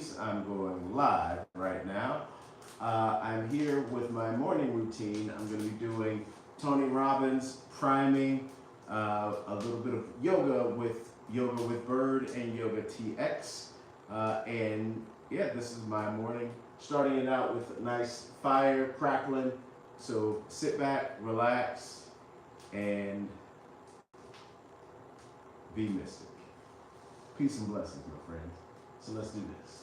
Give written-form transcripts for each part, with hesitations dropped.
Marquis. I'm going live right now. I'm here with my morning routine. I'm going to be doing Tony Robbins, priming, a little bit of yoga with Bird and YogaTX. And yeah, this is my morning. Starting it out with a nice fire crackling. So sit back, relax, and be mystic. Peace and blessings, my friends. So let's do this.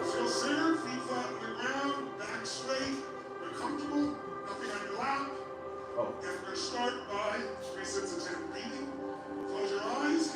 Feel centered, feet flat on the ground, back straight. You're comfortable, nothing on your lap. Oh. And we're going to start by 3 sets of 10 breathing. Close your eyes.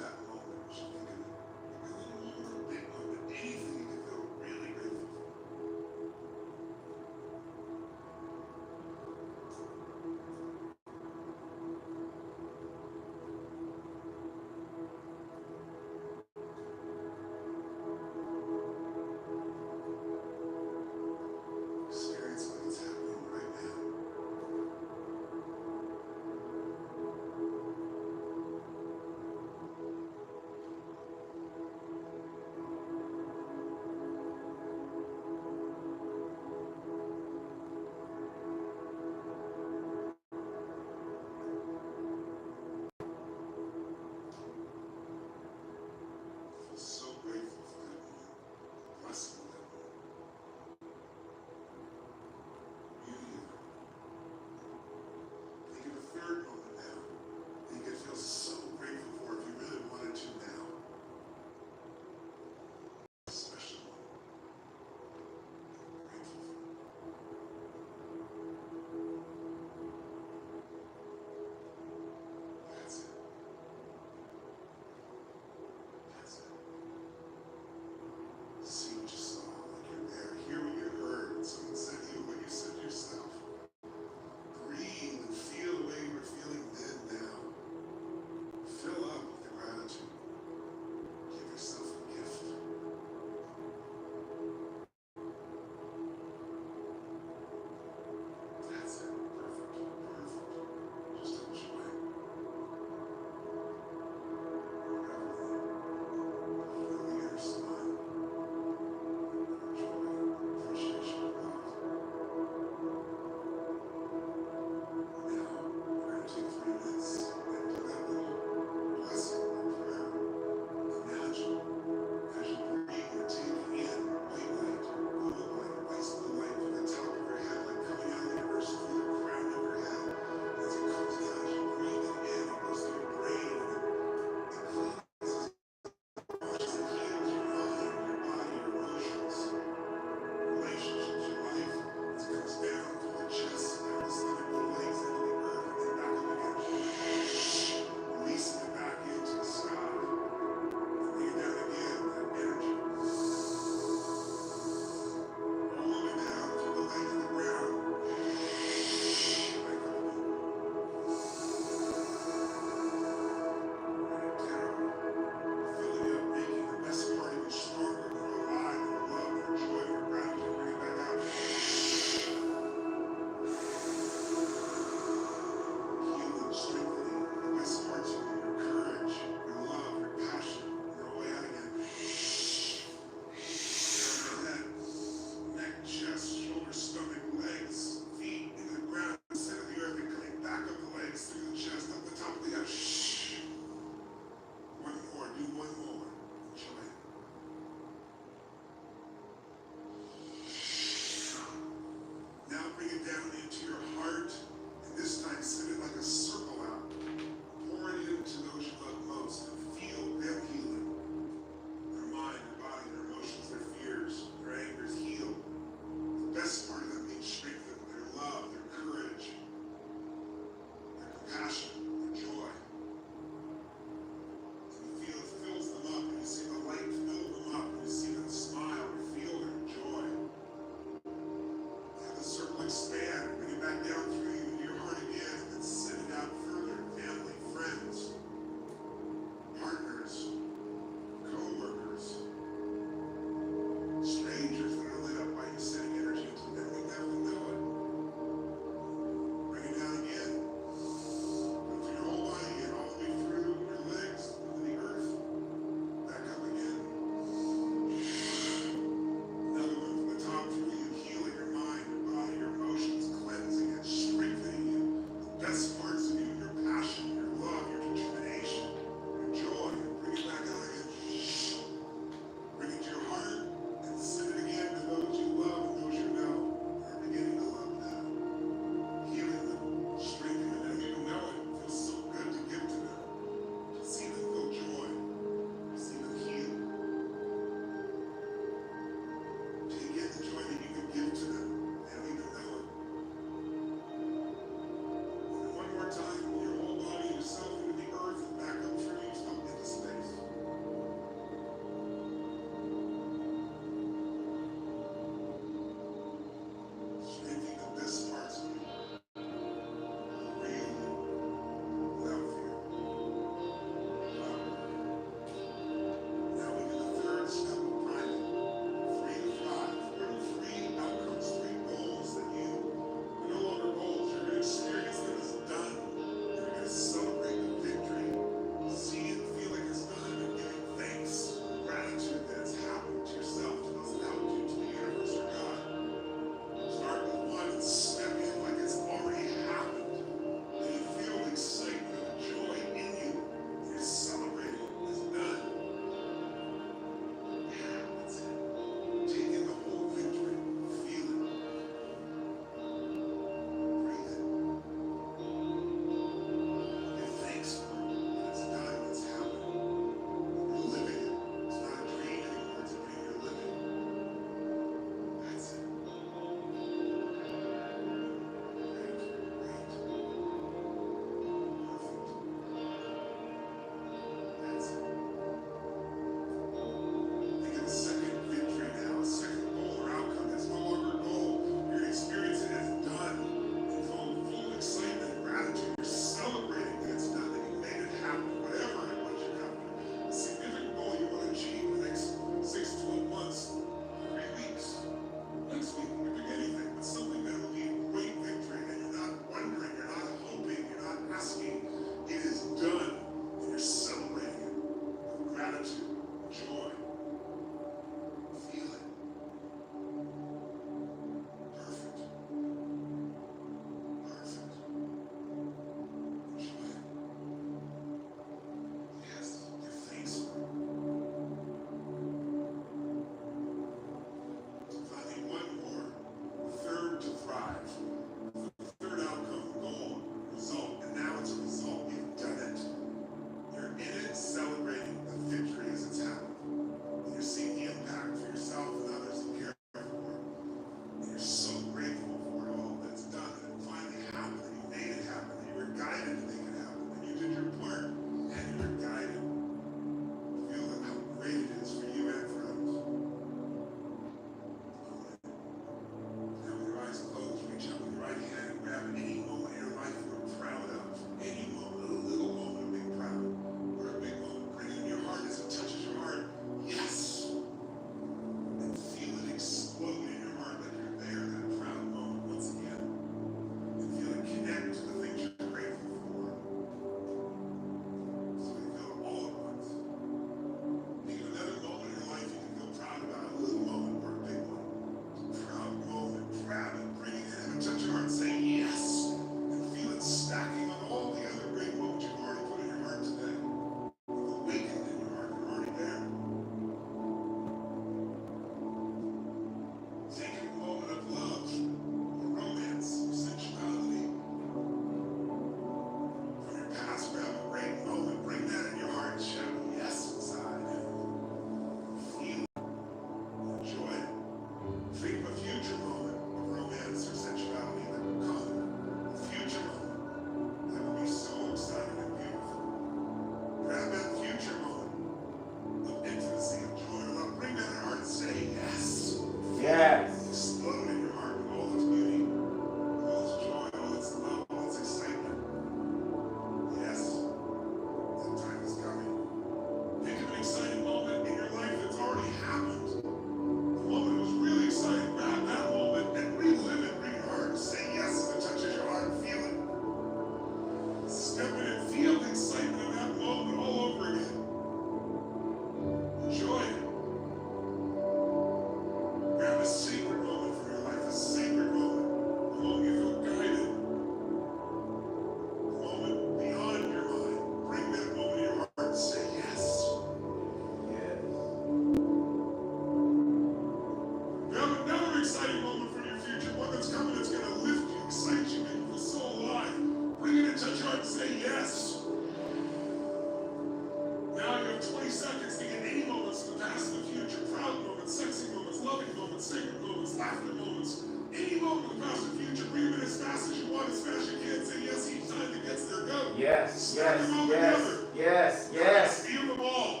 Yes, yes. Feel them all.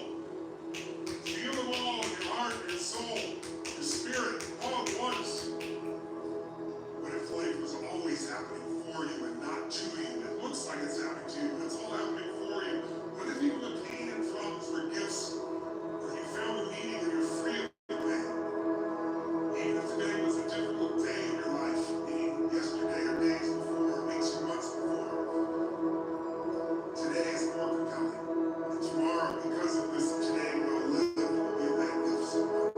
Feel them all in your heart, your soul, your spirit, all at once. What if life was always happening for you and not to you? It looks like it's happening to you, but it's all happening for you. What if even the pain and problems were gifts, or you found the meaning and you're free of the pain? Even if today was a difficult day in your life, meaning yesterday or days before, weeks or months before, today is more compelling. And tomorrow, because of this today well lived, will be that gift somewhere.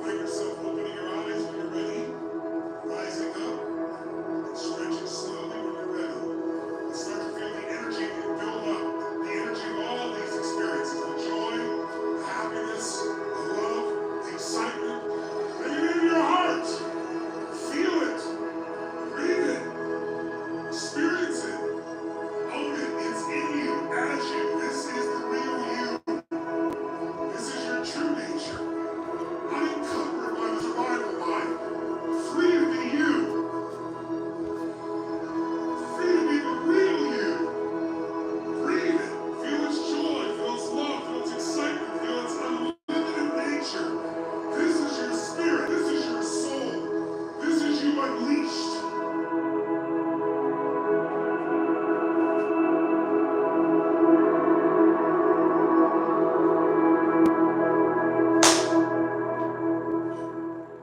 Find yourself opening your eyes when you're ready, rising up, and stretching slowly when you're ready. And start to feel the energy build up, the energy of all these experiences, the joy, the happiness, the love, the excitement. Bring it into your heart. Feel it. Breathe it. Experience it. Own it. It's in you, as you. This is the real you. This is your true nature. Unencumbered by the survival mind. Free to be you. Free to be the real you. Breathe it. Feel its joy. Feel its love. Feel its excitement. Feel its unlimited nature. This is your spirit. This is your soul. This is you unleashed.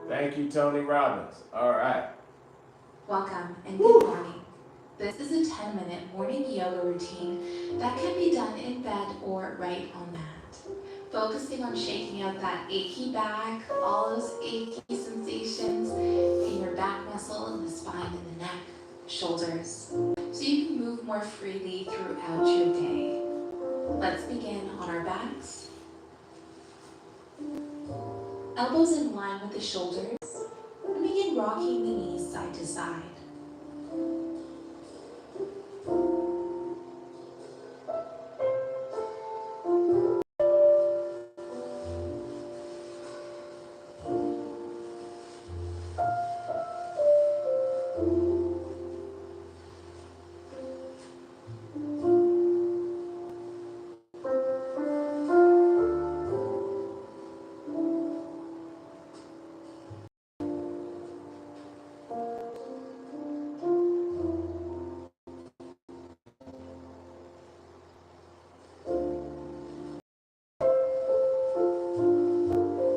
Thank you, Tony Robbins. All right. Welcome and good morning. This is a 10-minute morning yoga routine that can be done in bed or right on mat. Focusing on shaking out that achy back, all those achy sensations in your back muscle, in the spine, and the neck, shoulders, so you can move more freely throughout your day. Let's begin on our backs. Elbows in line with the shoulders, and begin rocking the knees side to side.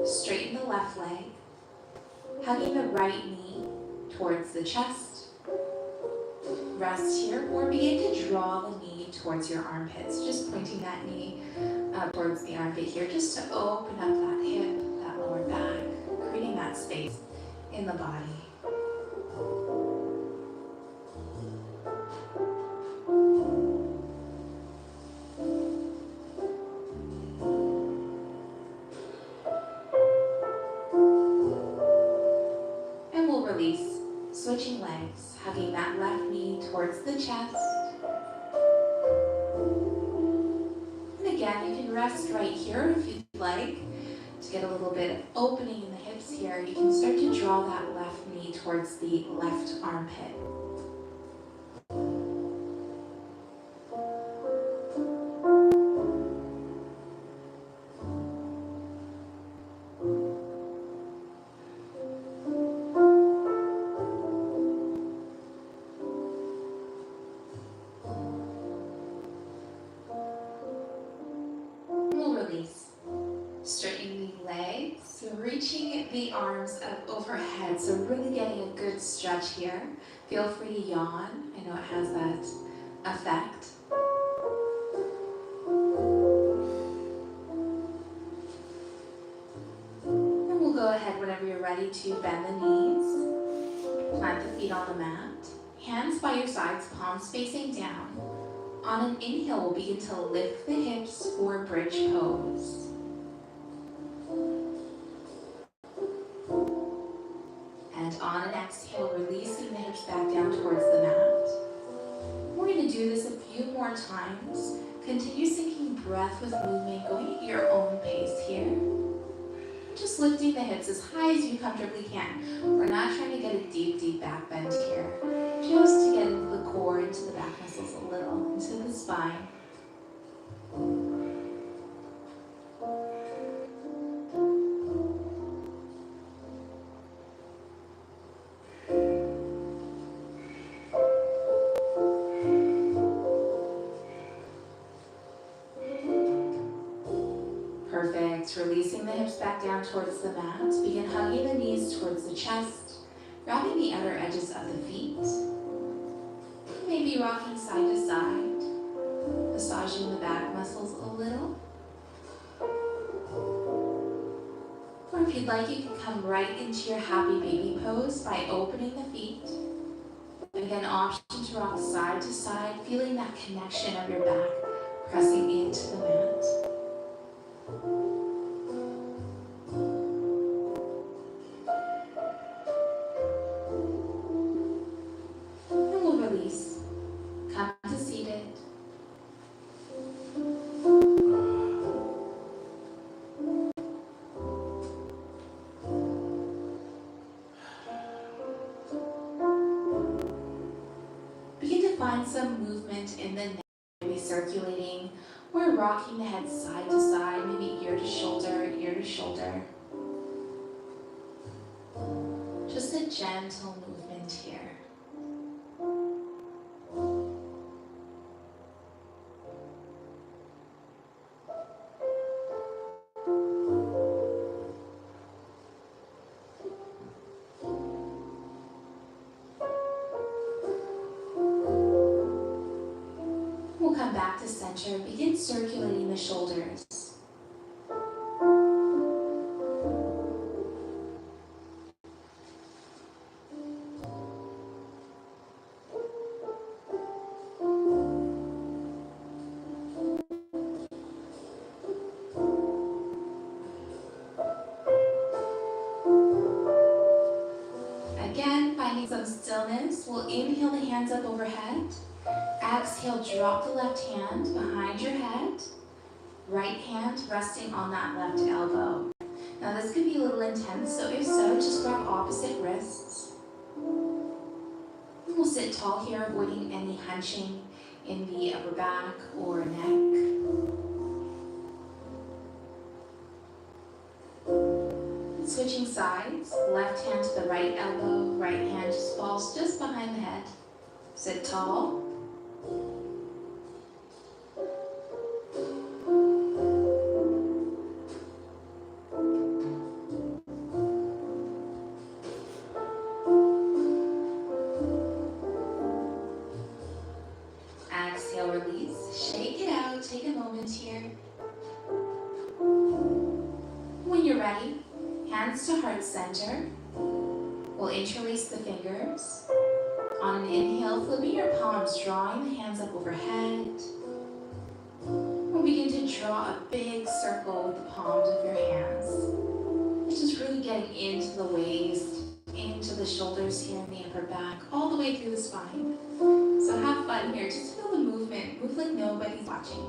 Straighten the left leg, hugging the right knee towards the chest. Rest here or begin to draw the knee towards your armpits, just pointing that knee up towards the armpit here, just to open up that hip, that lower back, creating that space in the body. And we'll release, switching legs, hugging that left knee towards the chest. And again, you can rest right here if you'd like. To get a little bit of opening in the hips here, you can start to draw that left knee towards the left armpit. We'll release. Straightening the legs, reaching the arms up overhead, so really getting a good stretch here. Feel free to yawn. I know it has that effect. And we'll go ahead whenever you're ready to bend the knees. Plant the feet on the mat. Hands by your sides, palms facing down. On an inhale, we'll begin to lift the hips for bridge pose. And on an exhale, releasing the hips back down towards the mat. We're going to do this a few more times. Continue syncing breath with movement, going at your own pace here. Just lifting the hips as high as you comfortably can. We're not trying to get a deep, deep back bend here. Just to get into the core, into the back muscles a little, into the spine. Perfect. Releasing the hips back down towards the mat. Begin hugging the knees towards the chest, grabbing the outer edges of the feet. Maybe rocking side to side, massaging the back muscles a little. Or if you'd like, you can come right into your happy baby pose by opening the feet. Again, option to rock side to side, feeling that connection of your back pressing into the mat. And we'll release. Come to seated. Begin to find some movement in the neck, maybe circulating or rocking the head side to side, maybe ear to shoulder, ear to shoulder. Just a gentle movement here. We'll come back to center, begin circulating the shoulders. Again, finding some stillness, we'll inhale the hands up overhead. Exhale, drop the left hand behind your head. Right hand resting on that left elbow. Now this could be a little intense, so if so, just grab opposite wrists. And we'll sit tall here, avoiding any hunching in the upper back or neck. Switching sides, left hand to the right elbow, right hand just falls just behind the head. Sit tall. Exhale, release, shake it out, take a moment here. When you're ready, hands to heart center. We'll interlace the fingers. On an inhale, flipping your palms, drawing the hands up overhead. We'll begin to draw a big circle with the palms of your hands. It's just really getting into the waist, into the shoulders here in the upper back, all the way through the spine. So have fun here, just feel the movement. Move like nobody's watching.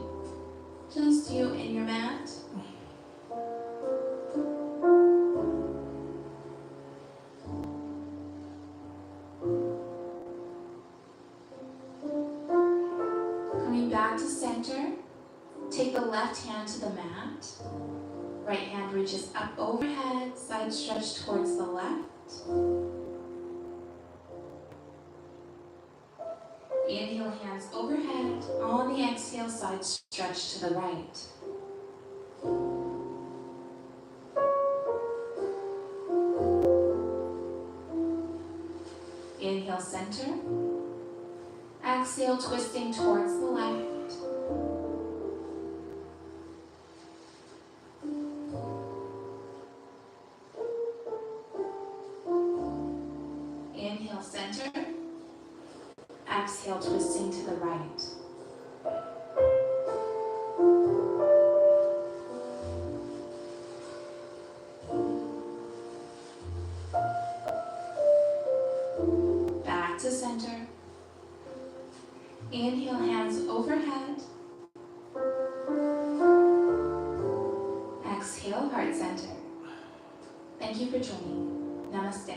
Just you and your mat. Back to center. Take the left hand to the mat. Right hand reaches up overhead, side stretch towards the left. Inhale, hands overhead. On the exhale, side stretch to the right. Inhale, center. Exhale, twisting towards the left. Inhale, center. Exhale, twisting to the right. Back to center. Inhale, hands overhead. Exhale, heart center. Thank you for joining. Namaste.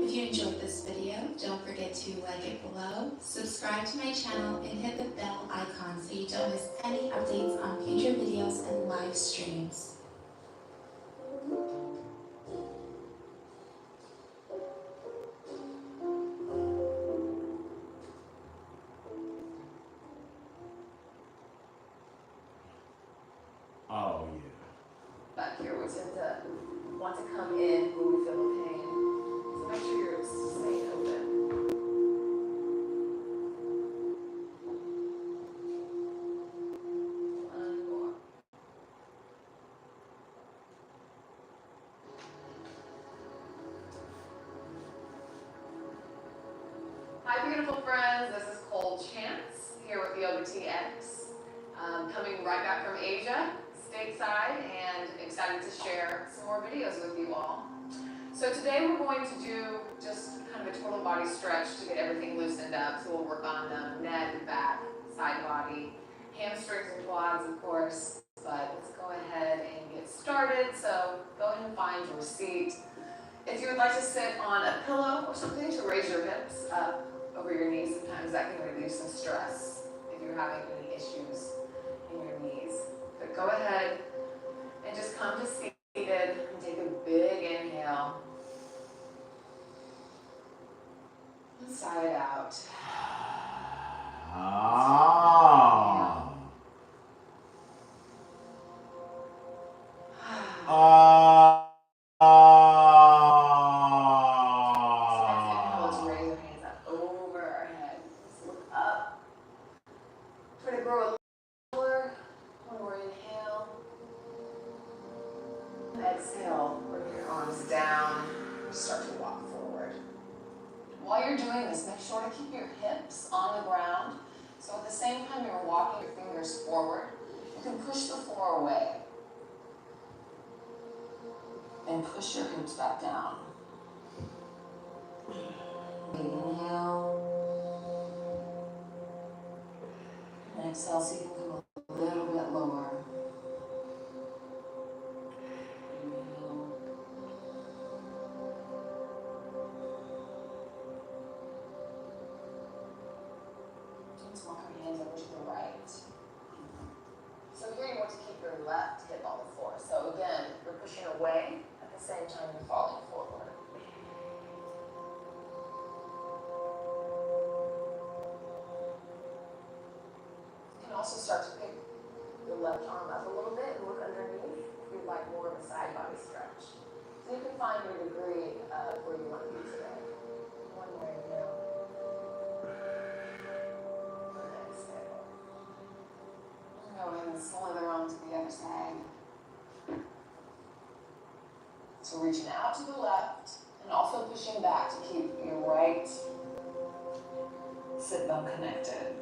If If you enjoyed this video, don't forget to like it below, subscribe to my channel, and hit the bell icon so you don't miss any updates on future videos and live streams. Oh, yeah. Back here, we tend to want to come in when we feel the pain. So make sure you're staying open. One more. Hi, beautiful friends. This is Cole Chance here with YogaTX. Coming right back from Asia, stateside, and excited to share some more videos with you all. So today we're going to do just kind of a total body stretch to get everything loosened up. So we'll work on the neck, back, side body, hamstrings and quads, of course. But let's go ahead and get started. So go ahead and find your seat. If you would like to sit on a pillow or something to raise your hips up over your knees, sometimes that can relieve some stress if you're having any issues in your knees. But go ahead and just come to seated and take a big inhale. And sigh it out. Ah. So let's raise our hands up over our head. Let's look up. Try to grow a little. One more inhale. Exhale, bring your arms down. Start to walk forward. While you're doing this, make sure to keep your hips on the ground. So at the same time you're walking your fingers forward, you can push the floor away. And push your hips back down. Inhale. And exhale so you can come a little bit lower. Inhale. Let's walk our hands over to the right. So here you want to keep your left hip on the floor. So again, you're pushing away at the same time you're falling forward. You can also start to pick your left arm up a little bit and look underneath if you'd like more of a side body stretch. So you can find your degree of where you want to be today. One more inhale. And exhale. Go ahead and slither on to the other side. So reaching out to the left and also pushing back to keep your right sit bone connected.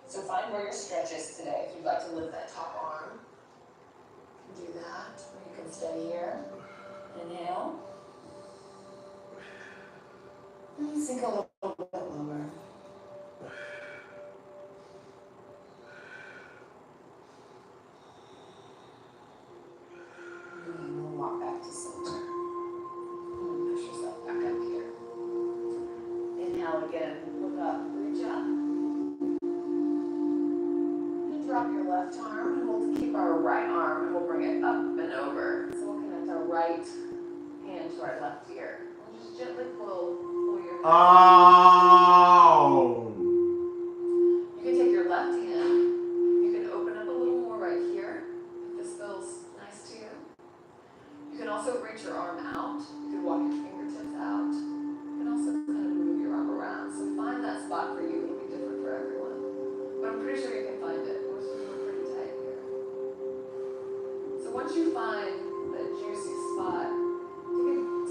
So find where your stretch is today. If you'd like to lift that top arm, you can do that. Or you can stay here. Inhale. And sink a little bit lower. And we'll walk back to center. And push yourself back up here. Inhale again. Look up. Reach up. Drop your left arm and we'll keep our right arm and we'll bring it up and over. So we'll connect our right hand to our left ear. We'll just gently pull your hand. Oh. You can take your left hand. You can open up a little more right here if this feels nice to you. You can also reach your arm out. You can walk your fingertips out. You can also kind of move your arm around. So find that spot for you. It'll be different for everyone. But I'm pretty sure you can find it. Once you find that juicy spot,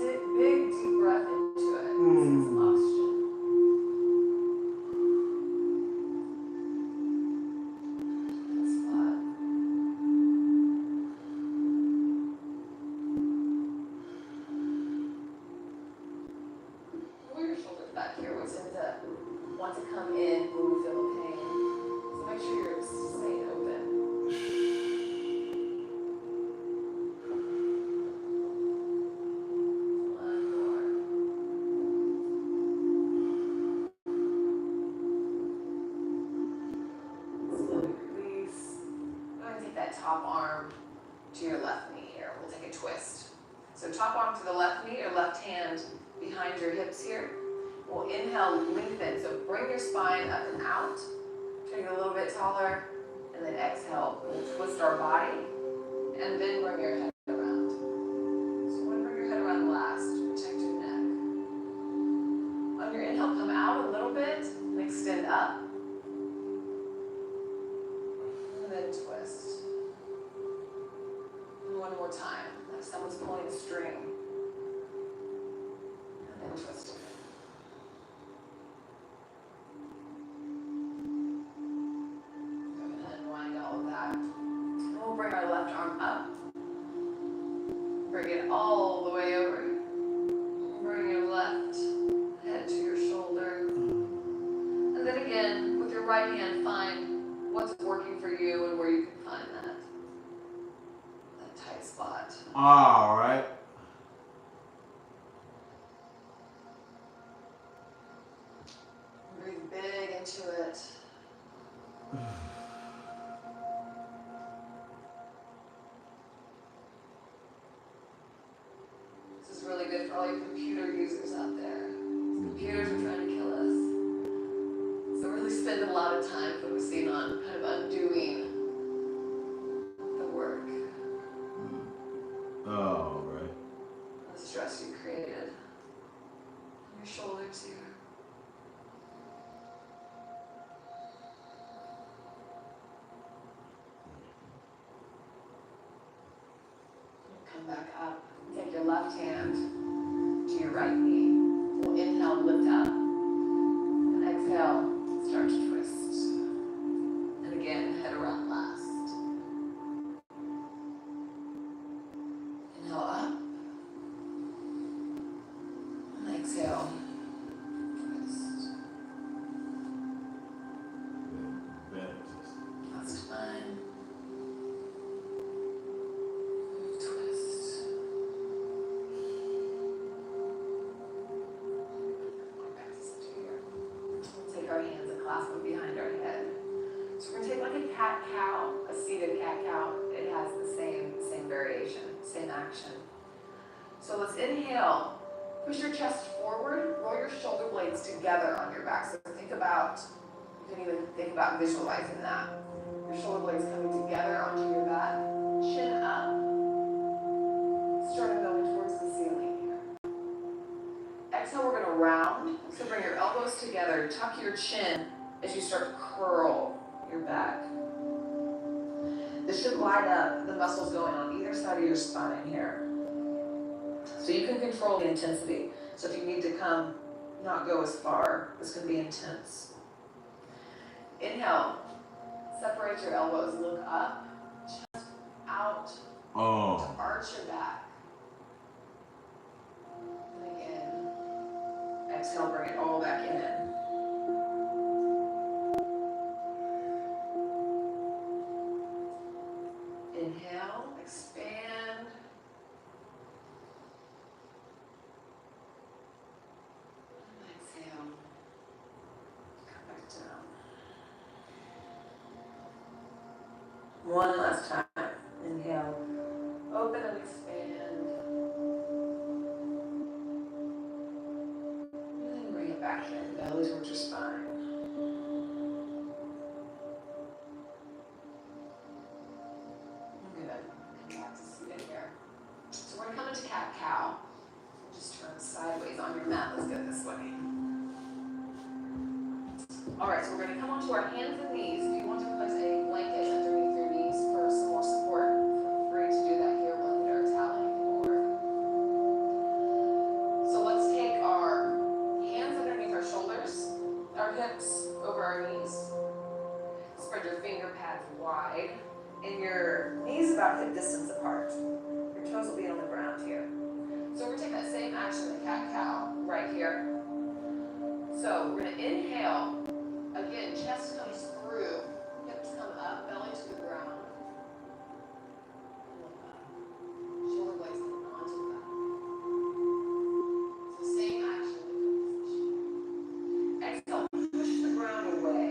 take a big deep breath into it and get some oxygen. That spot. here. We'll take a twist. So top arm to the left knee or left hand behind your hips here. We'll inhale, lengthen. So bring your spine up and out. Try to get a little bit taller. And then exhale. We'll twist our body. And then bring your head around. So you want to bring your head around last. Protect your neck. On your inhale, come out a little bit and extend up. And then twist. And one more time. Like someone's pulling a string. And then twist again. Go ahead and wind all of that. And we'll bring our left arm up. Bring it all the way over. Bring your left head to your shoulder. And then again, with your right hand, find what's working for you and where you can find that tight spot. All right. Breathe big into it. This is really good for all you computer users out there. Computers are trying to kill us. So really spend a lot of time focusing on kind of undoing the work, All right. the stress you created on your shoulders here. Come back up. Take your left hand to your right knee. We'll inhale, lift up. And exhale, start to twist. And again, head around last. Inhale up. And exhale, twist. Last time. Twist. We'll take our hands and clasp them behind our head. So we're going to take like a cat-cow, a seated cat-cow. It has the same variation, same action. So let's inhale. Push your chest forward. Roll your shoulder blades together on your back. So think about, you can even think about visualizing that. Your shoulder blades coming together onto your back. Chin up. Starting going towards the ceiling here. Exhale, we're going to round. So bring your elbows together. Tuck your chin as you start to curl your back. This should light up the muscles going on either side of your spine here. So you can control the intensity. So if you need to not go as far, this can be intense. Inhale. Separate your elbows. Look up. Chest out. Oh. Arch your back. And again, exhale, bring it all back in. Inhale, expand. And exhale, come back down. One last time. Inhale, open and expand. And then bring it back in, belly towards your spine. Good. Come back to sit here. So we're going to come into cat-cow. Just turn sideways on your mat. Let's go this way. All right, so we're going to come onto our hands and knees. If you want to put a blanket underneath your knees for some more support, feel free to do that here. We'll need our towel anymore. So let's take our hands underneath our shoulders, our hips over our knees. Spread your finger pads wide, and your knees about hip distance apart. Your toes will be on the ground here. So we're going to take that same action in cat-cow right here. So we're going to inhale. Again, chest comes through, hips come up, belly to the ground. And look up. Shoulder blades come onto the back. So same action, different position. Exhale, push the ground away.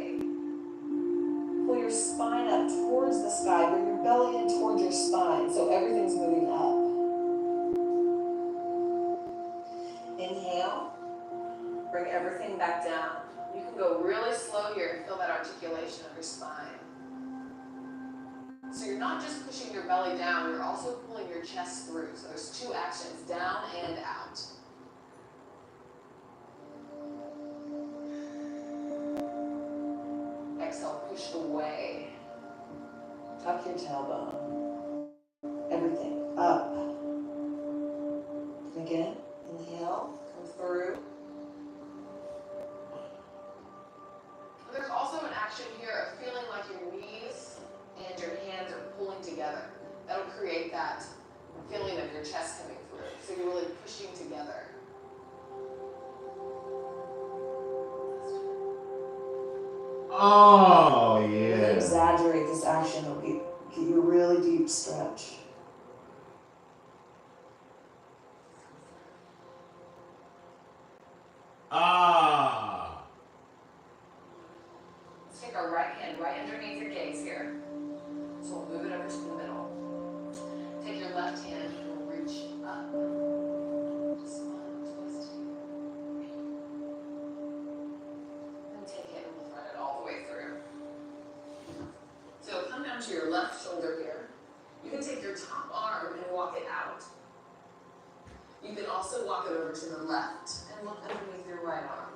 Pull your spine up towards the sky. Bring your belly in towards your spine so everything's moving up. back down. You can go really slow here and feel that articulation of your spine. So you're not just pushing your belly down, you're also pulling your chest through. So there's two actions, down and out. Exhale, push away. Tuck your tailbone. Everything up. And again, inhale, come through. There's also an action here of feeling like your knees and your hands are pulling together. That'll create that feeling of your chest coming through. So you're really pushing together. Oh, Really yeah. exaggerate this action. It'll get you a really deep stretch. Ah. Let's take our right hand right underneath your gaze here. So we'll move it over to the middle. Take your left hand and we'll reach up. Just one twist here. And take it and we'll thread it all the way through. So come down to your left shoulder here. You can take your top arm and walk it out. You can also walk it over to the left and look underneath your right arm.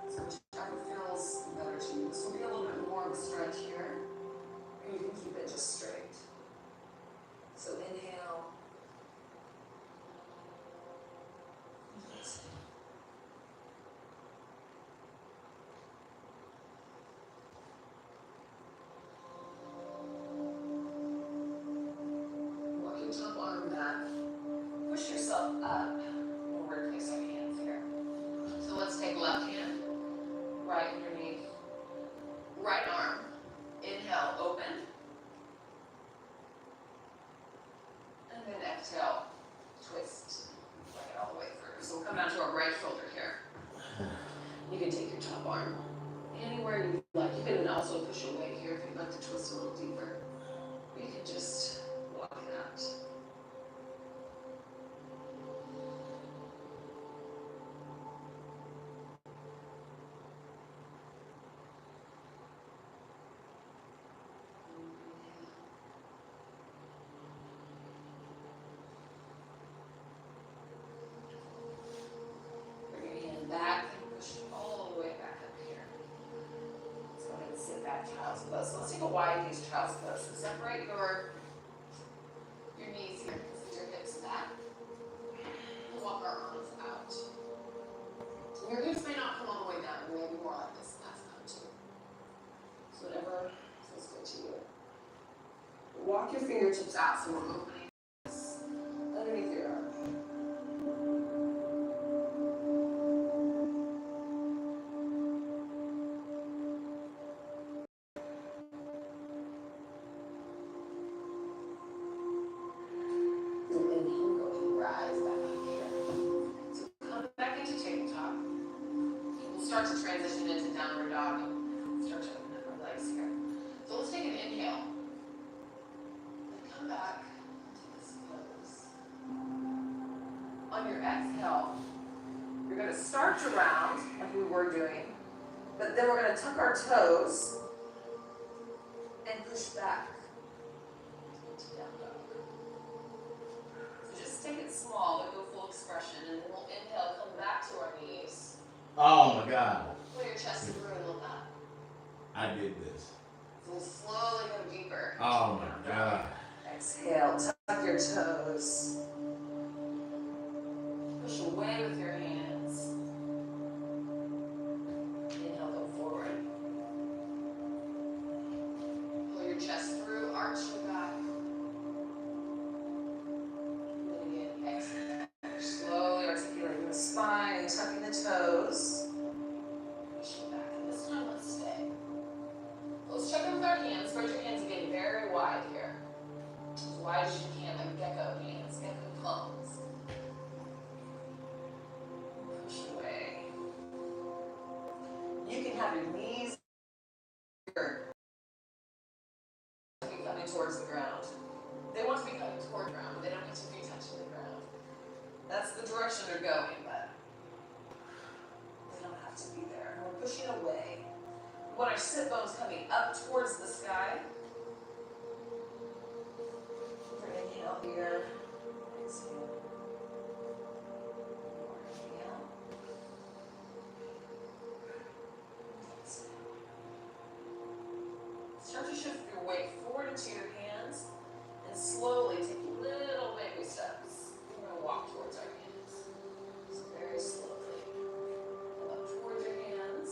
So whichever feels better to you. This will be a little bit more of a stretch here. Or you can keep it just straight. So inhale. Walk your top arm back. Push yourself up. We'll replace our hands here. So let's take left hand, right underneath, right arm. Inhale, open. And then exhale, twist. Bring it all the way through. So we'll come down to our right shoulder here. You can take your top arm anywhere you like. You can also push away here if you'd like to twist a little deeper. Or you can just walk it out. Bring your hand back and push it all the way back up here. Let's go ahead and sit back, child's pose. So let's take a wide knees child's pose. So separate your knees here. Sit your hips back. We'll walk our arms out. Your hips may not come all the way down. Maybe more like this. That's fine too. So whatever feels good to you. Walk your fingertips out so we're opening this underneath your arm. And inhale, go and rise back up here. So come back into tabletop. We'll start to transition into downward dog and start to open up our legs here. So let's take an inhale. And come back into this pose. On your exhale, you're going to start to round like we were doing, but then we're going to tuck our toes and push back into down dog. So just take it small, but go full expression, and then we'll inhale, come back to our knees. Oh my God. Pull your chest through and look up. I did this. So we'll slowly go deeper. Oh my God. Exhale, tuck your toes. Push away with your hands. Inhale, go forward. Pull your chest through, arch your back. And then again, exhale. Slowly articulating the spine, tucking the toes. Pushing back. And this time, let's stay. Let's check in with our hands. Spread your hands again very wide here. As wide as you can, like gecko hands, gecko palms. Push away. You can have your knees here to be coming towards the ground. They want to be coming toward the ground. They don't need to be touching the ground. That's the direction they're going, but they want our sit bones coming up towards the sky. Inhale here. Exhale. Inhale. Exhale. Start to shift your weight forward into your hands and slowly take little baby steps. We're going to walk towards our hands. So very slowly. Come up towards your hands.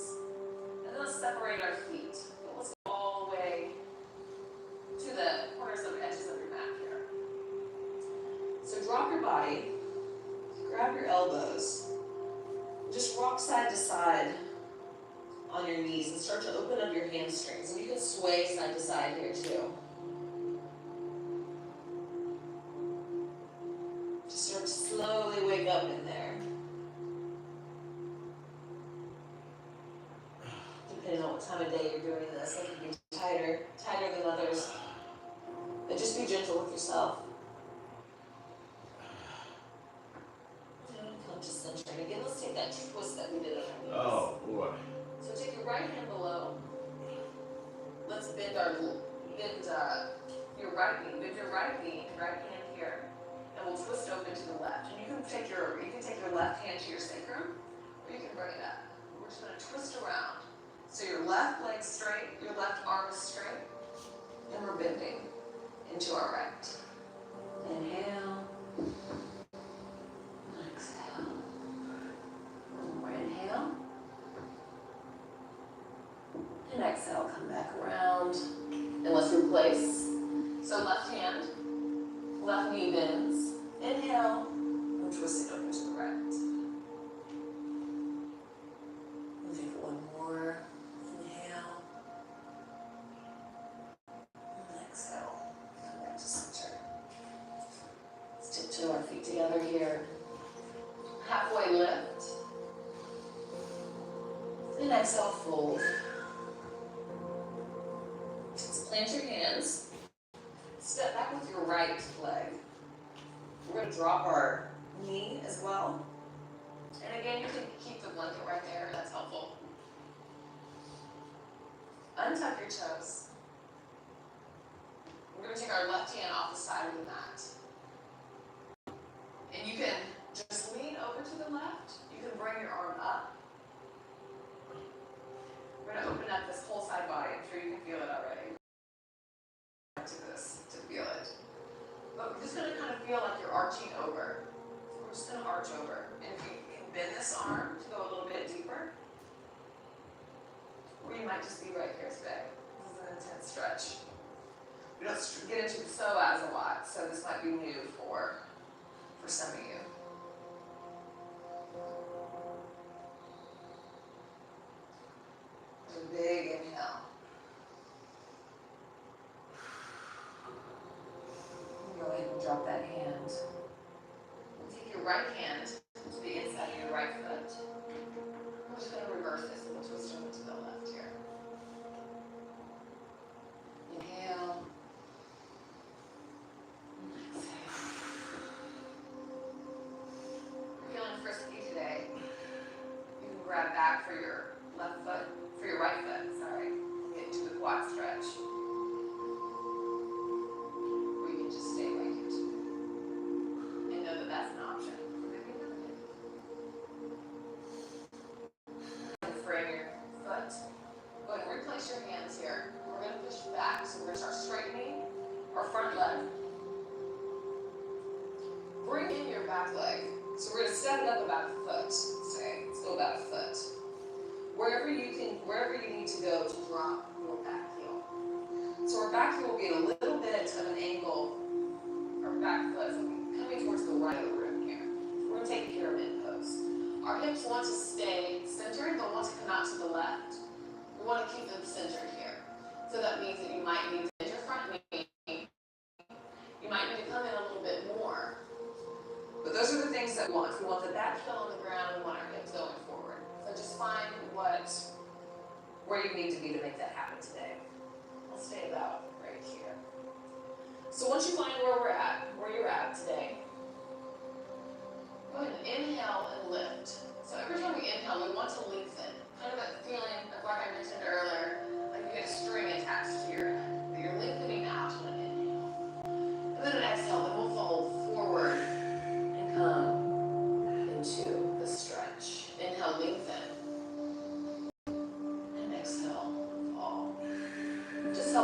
And then let's separate our feet. Let's go all the way to the corners of the edges of your mat here. So drop your body, grab your elbows, just rock side to side on your knees and start to open up your hamstrings. And you can sway side to side here too. Just start to slowly wake up in there. Depending on what time of day you're doing this, it can be tighter than others. But just be gentle with yourself. And come to center. And again, let's take that twist that we did on our knees. Oh boy. So take your right hand below. Let's bend your right knee. Bend your right knee, right hand here, and we'll twist open to the left. And you can take your left hand to your sacrum, or you can bring it up. We're just going to twist around. So your left leg straight, your left arm is straight, and we're bending into our right. Inhale. Exhale. One more inhale. And exhale, come back around. And let's replace. So left hand, left knee bends. Inhale, and twist it over to the right. And take one more. Inhale. And exhale. Come back to center. Let's tiptoe our feet together here. Halfway lift. And exhale, fold. Plant your hands. Step back with your right leg. We're going to drop our knee as well. And again, you can keep the blanket right there. That's helpful. Untuck your toes. We're going to take our left hand off the side of the mat. And you can just lean over to the left. You can bring your arm up. We're going to open up this whole side body. I'm sure you can feel it already. To feel it. But we're just going to kind of feel like you're arching over. So we're just going to arch over. And if you can bend this arm to go a little bit deeper, or you might just be right here today. This is an intense stretch. We don't get into the psoas a lot, so this might be new for some of you. There's a big inhale. Go ahead and drop that hand. Take your right hand to the inside of your right foot. We're just going to reverse this and we'll twist over to the left here. Inhale. Exhale. If you're feeling frisky today, you can grab back for your left foot, for your right foot, sorry. Get into the quad stretch. Just stay right here too. And know that that's an option. Frame your foot. Go ahead and replace your hands here. We're going to push back. So we're going to start straightening our front leg. Bring in your back leg. So we're going to step it up about a foot. Say, let's go about a foot. Wherever you need to go to drop your back heel. So our back heel will be at a little bit of an angle. Our back foot is coming towards the right of the room here. We're going to take a pyramid pose. Our hips want to stay centered, but want to come out to the left. We want to keep them centered here. So that means that you might need to bend your front knee. You might need to come in a little bit more. But those are the things that we want. We want the back heel on the ground. We want our hips going forward. So just find where you need to be to make that happen today. I'll stay about right here. So once you find where you're at today, go ahead and inhale and lift. So every time we inhale, we want to lengthen. Kind of that feeling, like I mentioned earlier,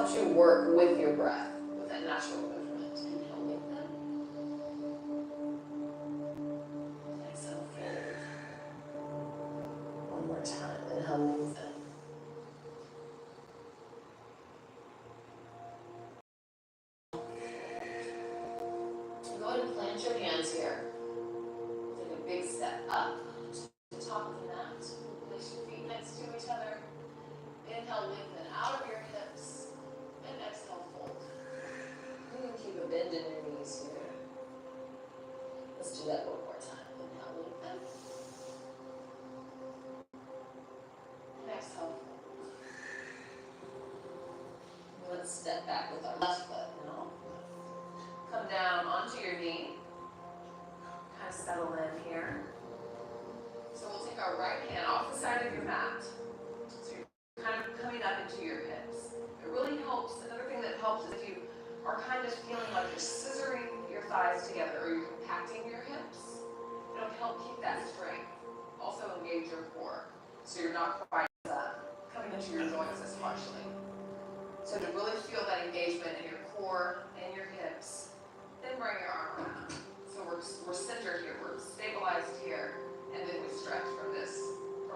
helps you work with your breath, with that natural movement. Inhale, lengthen. Exhale, fold. One more time. Inhale, lengthen. Go ahead and plant your hands here. Take a big step up to the top of the mat. Place your feet next to each other. Inhale, lengthen out of your hips. And exhale, fold. You can keep a bend in your knees here. Let's do that one more time. Inhale, lengthen. And exhale, fold. Let's step back with our left foot now. Come down onto your knee. Kind of settle in here. So we'll take our right hand off the side of your mat. So you're kind of coming up into your hips. It really helps. Another thing that helps is if you are kind of feeling like you're scissoring your thighs together or you're compacting your hips. It'll help keep that strength. Also engage your core. So you're not quite coming into your joints as harshly. So to really feel that engagement in your core and your hips, then bring your arm around. So we're centered here, we're stabilized here, and then we stretch from a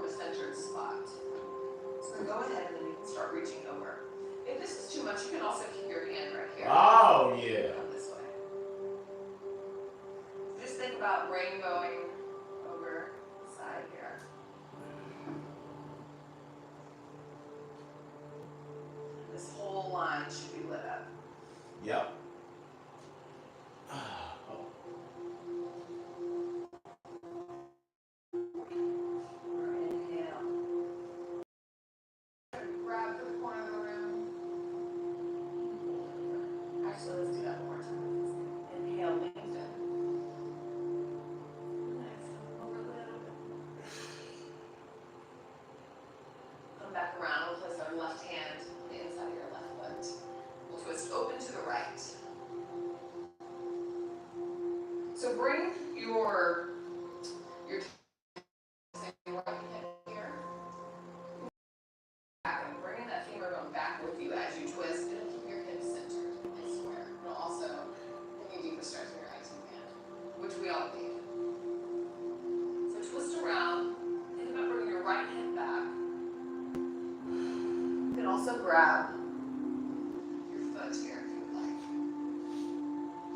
centered spot. So go ahead and then you can start reaching over. If this is too much, you can also keep your hand right here. Oh, yeah. Come this way. Just think about rainbowing over the side here. This whole line should be lit up. Yep. Inhale. Grab the corner of the room. Actually, let's do that one more time. Inhale, lengthen. Exhale, over a little bit. Come back around. We'll place our left hand on the inside of your left foot. We'll twist open to the right. So bring your right hip here. Back and bring that femur bone back with you as you twist. It'll keep your hips centered and square. It'll also bring you deeper stretch in your right hand, which we all need. So twist around. Think about bringing your right hip back. You can also grab your foot here if you'd like.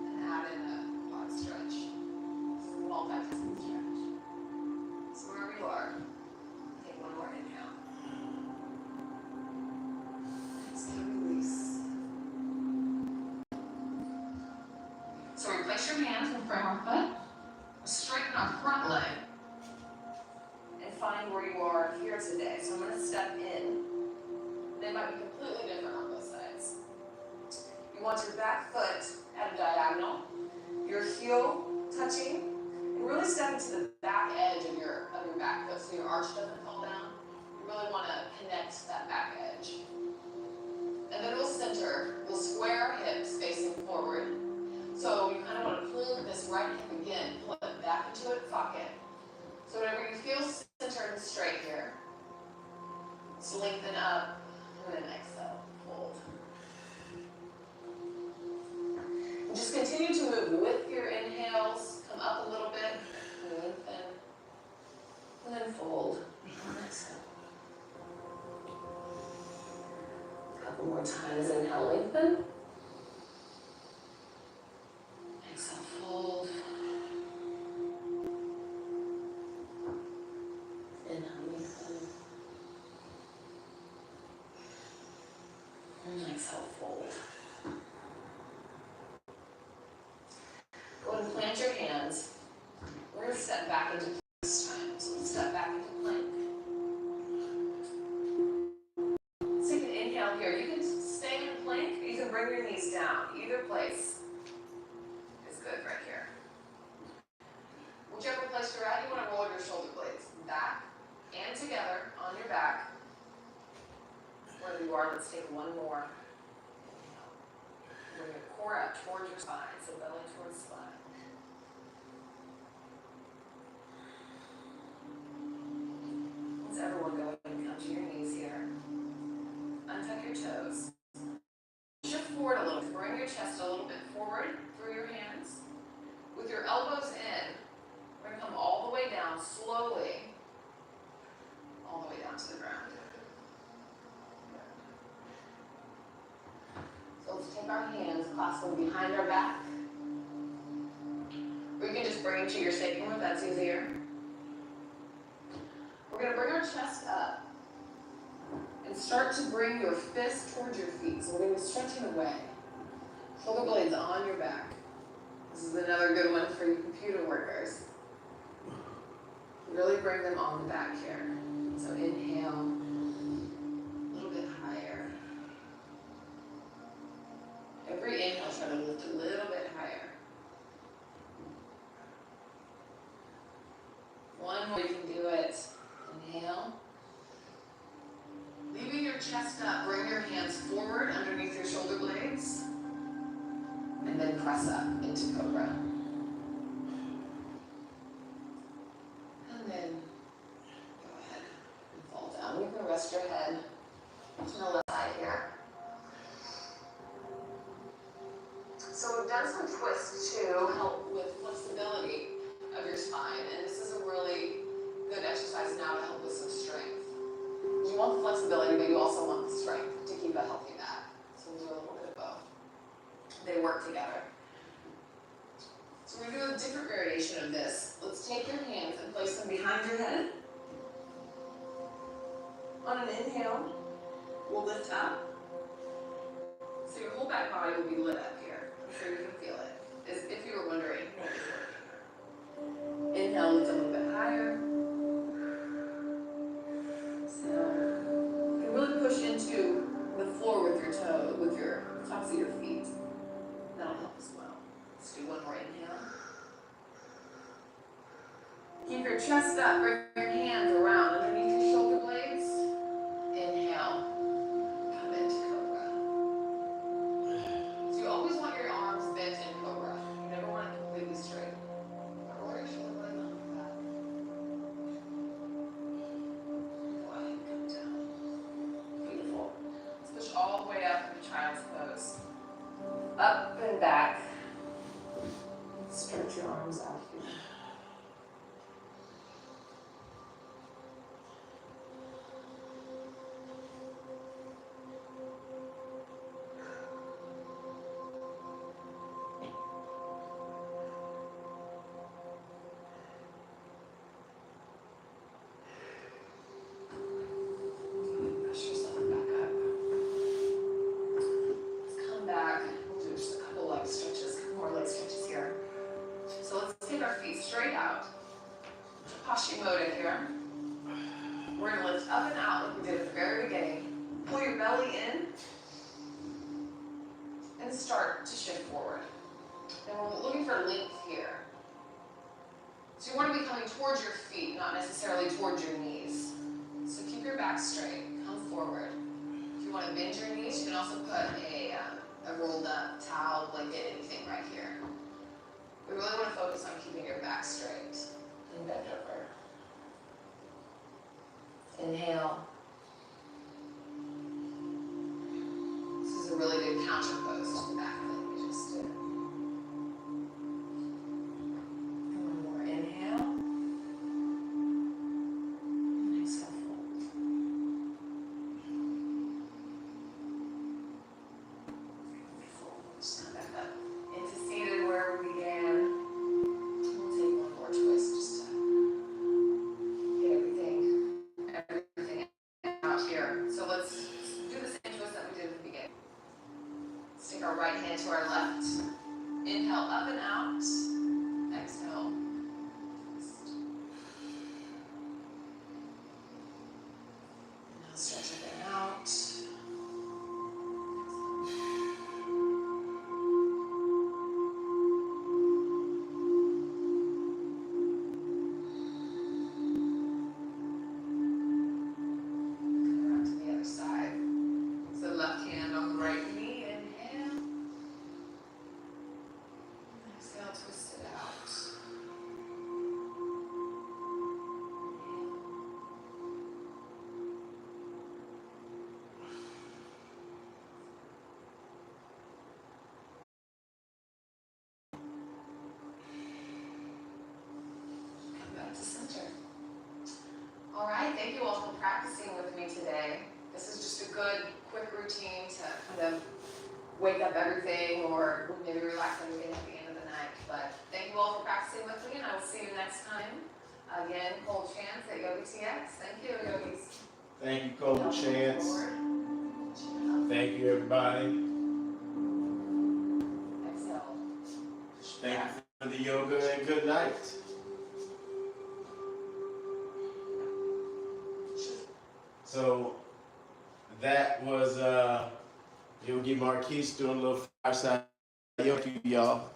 And add in a quad stretch. Multitasking stretch. So wherever you are, take one more inhale. Exhale, release. So we place your hands in front of our foot, straighten our front leg, and find where you are here today. So I'm going to step in. They might be completely different on both sides. You want your back foot at a diagonal, your heel touching, and really step into the back edge of your back foot so your arch doesn't fall down. You really want to connect that back edge. And then we'll center, we'll square our hips facing forward. So you kind of want to pull this right hip again, pull it back into a pocket. So whenever you feel centered and straight here, just lengthen up and then exhale, fold. And just continue to move with your inhales. Come up a little bit, and lengthen, and then fold. And exhale. A couple more times. Inhale, lengthen. Exhale, fold. Inhale, lengthen. And exhale, fold. Go ahead and plant your hands. We're going to step back into plank this time. So let's step back into plank. Let's take an inhale here. You can stay in plank, or you can bring your knees down. Either place is good right here. Whichever place you're at, you want to roll your shoulder blades back and together on your back. Wherever you are, let's take one more. Bring your core up towards your spine, so belly towards spine. Let's everyone go ahead and come to your knees here. Untuck your toes. down slowly, all the way down to the ground. So let's take our hands, clasp them behind our back. Or you can just bring them to your sacrum if that's easier. We're going to bring our chest up and start to bring your fist towards your feet. So we're going to be stretching away. Shoulder blades on your back. This is another good one for you computer workers. Really bring them on the back here. So inhale, a little bit higher. Every inhale, try to lift a little bit higher. One more, you can do it. Inhale. Leaving your chest up, bring your hands forward underneath your shoulder blades. And then press up into cobra. And then go ahead and fall down. You can rest your head to the left side here. So we've done some twists to help with flexibility of your spine. And this is a really good exercise now to help with some strength. You want the flexibility, but you also want the strength to keep a healthy back. So we'll do a little bit of both. They work together. So we're going to do a different variation of this. Let's take your hands and place them behind your head. On an inhale, we'll lift up. So your whole back body will be lit up here. I'm sure you can feel it. As if you were wondering what was working here. Inhale, lift a little bit higher. So you can really push into the floor with your toe, with your tops of your feet. That'll help as well. Let's do one more inhale. Keep your chest up, bring your hands around underneath your shoulder blades. Inhale, come into cobra. So you always want your arms bent in cobra. You never want it completely straight. Roll your shoulder blades on like that. Go ahead and come down. Beautiful. Let's push all the way up into child's pose. Up and back. Stretch your arms out here. Push yourself back up. Let's come back. We'll do just a couple leg stretches, more leg stretches here. So let's take our feet straight out. Paschimotto here. We're going to lift up and out like we did at the very beginning. Pull your belly in and start to shift forward. And we're looking for length here. So you want to be coming towards your feet, not necessarily towards your knees. So keep your back straight. Come forward. If you want to bend your knees, you can also put a rolled up towel, blanket, anything right here. We really want to focus on keeping your back straight and bend over. Inhale. This is a really good counter pose to the back that we just did. And one more. Inhale. And exhale, fold. Fold. Just come back up into seated where we began. We'll take one more twist just to get everything out here. So let's do the same twist that we did at the beginning. Let's take our right hand to All right, thank you all for practicing with me today. This is just a good, quick routine to kind of wake up everything or maybe relax everything at the end of the night. But thank you all for practicing with me, and I will see you next time. Again, Cold Chance at YogaTX. Thank you, yogis. Thank you, Coach Chance. Thank you, everybody. Exhale. Thank you for the yoga and good night. So that was Yogi Marquis doing a little fireside yoga, y'all.